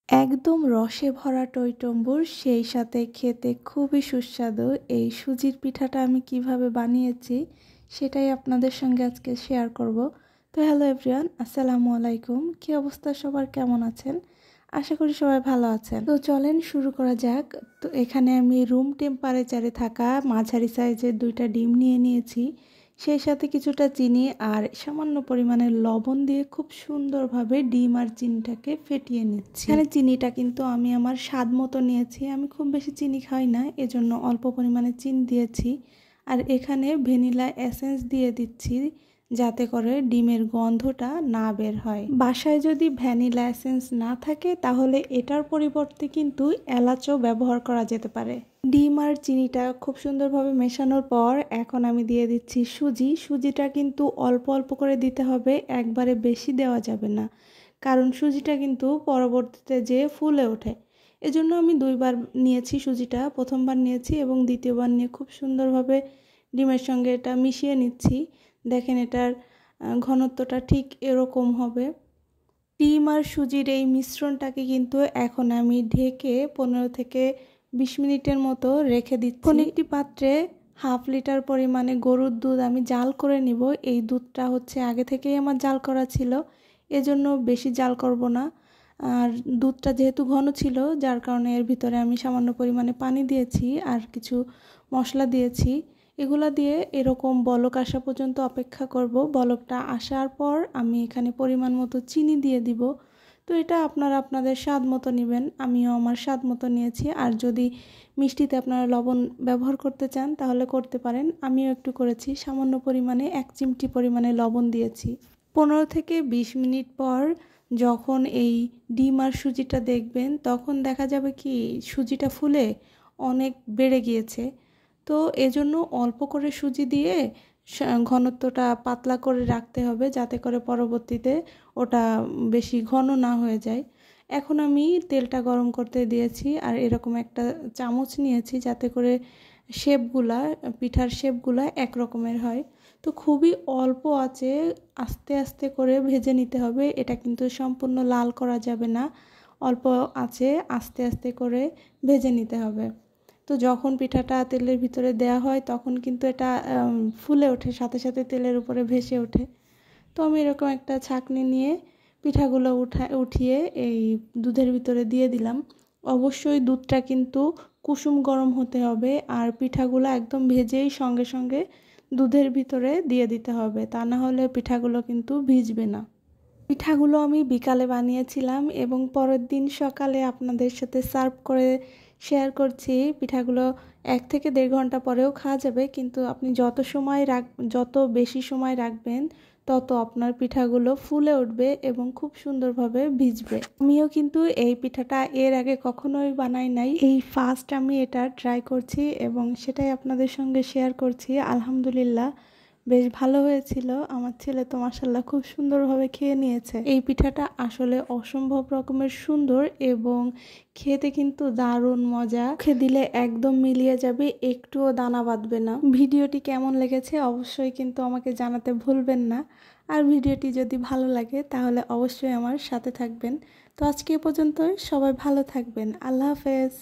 একদম রসে ভরা টইটম্বুর, সেই সাথে খেতে খুবই সুস্বাদু এই সুজির পিঠাটা আমি কিভাবে বানিয়েছি সেটাই আপনাদের সঙ্গে আজকে শেয়ার করব। তো হ্যালো এভরিওয়ান, আসসালামু আলাইকুম। কি অবস্থা সবার, কেমন আছেন? আশা করি সবাই ভালো আছেন। তো চলেন শুরু করা যাক। তো এখানে আমি রুম টেম্পারেচারে থাকা মাঝারি সাইজের 2টা ডিম নিয়ে নিয়েছি, সেই সাথে কিছুটা চিনি আর সামান্য পরিমাণে লবণ দিয়ে খুব সুন্দরভাবে ডিম আর চিনিটাকে ফেটিয়ে নিচ্ছি। এখানে চিনিটা কিন্তু আমি আমার স্বাদ মতো নিয়েছি, আমি খুব বেশি চিনি খাই না, এজন্য অল্প পরিমাণে চিনি দিয়েছি। আর এখানে ভ্যানিলা এসেন্স দিয়ে দিচ্ছি যাতে করে ডিমের গন্ধটা না বের হয়। বাসায় যদি ভ্যানিলা এসেন্স না থাকে তাহলে এটার পরিবর্তে কিন্তু এলাচও ব্যবহার করা যেতে পারে। ডিম আর চিনিটা খুব সুন্দরভাবে মেশানোর পর এখন আমি দিয়ে দিচ্ছি সুজিটা কিন্তু অল্প অল্প করে দিতে হবে, একবারে বেশি দেওয়া যাবে না, কারণ সুজিটা কিন্তু পরবর্তীতে যে ফুলে ওঠে। এজন্য আমি 2বার নিয়েছি সুজিটা, প্রথমবার নিয়েছি এবং দ্বিতীয়বার নিয়ে খুব সুন্দরভাবে ডিমের সঙ্গে এটা মিশিয়ে নিচ্ছি। দেখেন এটার ঘনত্বটা ঠিক এরকম হবে। ডিম আর সুজির এই মিশ্রণটাকে কিন্তু এখন আমি ঢেকে 15 থেকে 20 মিনিটের মতো রেখে দিচ্ছি। একটি পাত্রে 1/2 লিটার পরিমাণে গরুর দুধ আমি জাল করে নিব। এই দুধটা হচ্ছে আগে থেকেই আমার জাল করা ছিল, এজন্য বেশি জাল করব না। আর দুধটা যেহেতু ঘন ছিল যার কারণে এর ভিতরে আমি সামান্য পরিমাণে পানি দিয়েছি আর কিছু মশলা দিয়েছি। এগুলা দিয়ে এরকম বলক আসা পর্যন্ত অপেক্ষা করব। বলকটা আসার পর আমি এখানে পরিমাণ মতো চিনি দিয়ে দিব। তো এটা আপনারা আপনাদের স্বাদ মতো নেবেন, আমিও আমার স্বাদ মতো নিয়েছি। আর যদি মিষ্টিতে আপনারা লবণ ব্যবহার করতে চান তাহলে করতে পারেন, আমিও একটু করেছি, সামান্য পরিমাণে 1 চিমটি পরিমাণে লবণ দিয়েছি। 15 থেকে 20 মিনিট পর যখন এই ডিম আর সুজিটা দেখবেন তখন দেখা যাবে কি সুজিটা ফুলে অনেক বেড়ে গিয়েছে। তো এজন্য অল্প করে সুজি দিয়ে ঘনত্বটা পাতলা করে রাখতে হবে যাতে করে পরবর্তীতে ওটা বেশি ঘন না হয়ে যায়। এখন আমি তেলটা গরম করতে দিয়েছি আর এরকম একটা চামচ নিয়েছি যাতে করে পিঠার শেপগুলা এক রকমের হয়। তো খুবই অল্প আঁচে আস্তে আস্তে করে ভেজে নিতে হবে, এটা কিন্তু সম্পূর্ণ লাল করা যাবে না, অল্প আঁচে আস্তে আস্তে করে ভেজে নিতে হবে। তো যখন পিঠাটা তেলের ভিতরে দেয়া হয় তখন কিন্তু এটা ফুলে ওঠে, সাথে সাথে তেলের উপরে ভেসে ওঠে। তো আমি এরকম একটা ছাঁকনি নিয়ে পিঠাগুলো উঠিয়ে এই দুধের ভিতরে দিয়ে দিলাম। অবশ্যই দুধটা কিন্তু কুসুম গরম হতে হবে আর পিঠাগুলো একদম ভেজেই সঙ্গে সঙ্গে দুধের ভিতরে দিয়ে দিতে হবে, তা না হলে পিঠাগুলো কিন্তু ভিজবে না। পিঠাগুলো আমি বিকালে বানিয়েছিলাম এবং পরের দিন সকালে আপনাদের সাথে সার্ভ করে শেয়ার করছি। পিঠাগুলো 1 থেকে 1.5 ঘন্টা পরেও খাওয়া যাবে, কিন্তু আপনি যত বেশি সময় রাখবেন তত আপনার পিঠাগুলো ফুলে উঠবে এবং খুব সুন্দরভাবে ভিজবে। আমিও কিন্তু এই পিঠাটা এর আগে কখনোই বানাই নাই, এই ফার্স্ট আমি এটা ট্রাই করছি এবং সেটাই আপনাদের সঙ্গে শেয়ার করছি। আলহামদুলিল্লাহ বেশ ভালো হয়েছিল, আমার ছেলে তো মাশাআল্লাহ খুব সুন্দরভাবে খেয়ে নিয়েছে। এই পিঠাটা আসলে অসম্ভব রকমের সুন্দর এবং খেতে কিন্তু দারুণ মজা, খেয়ে দিলে একদম মিলিয়ে যাবে, একটুও দানা বাঁধবে না। ভিডিওটি কেমন লেগেছে অবশ্যই কিন্তু আমাকে জানাতে ভুলবেন না। আর ভিডিওটি যদি ভালো লাগে তাহলে অবশ্যই আমার সাথে থাকবেন। তো আজকে এ পর্যন্তই, সবাই ভালো থাকবেন, আল্লাহ হাফেজ।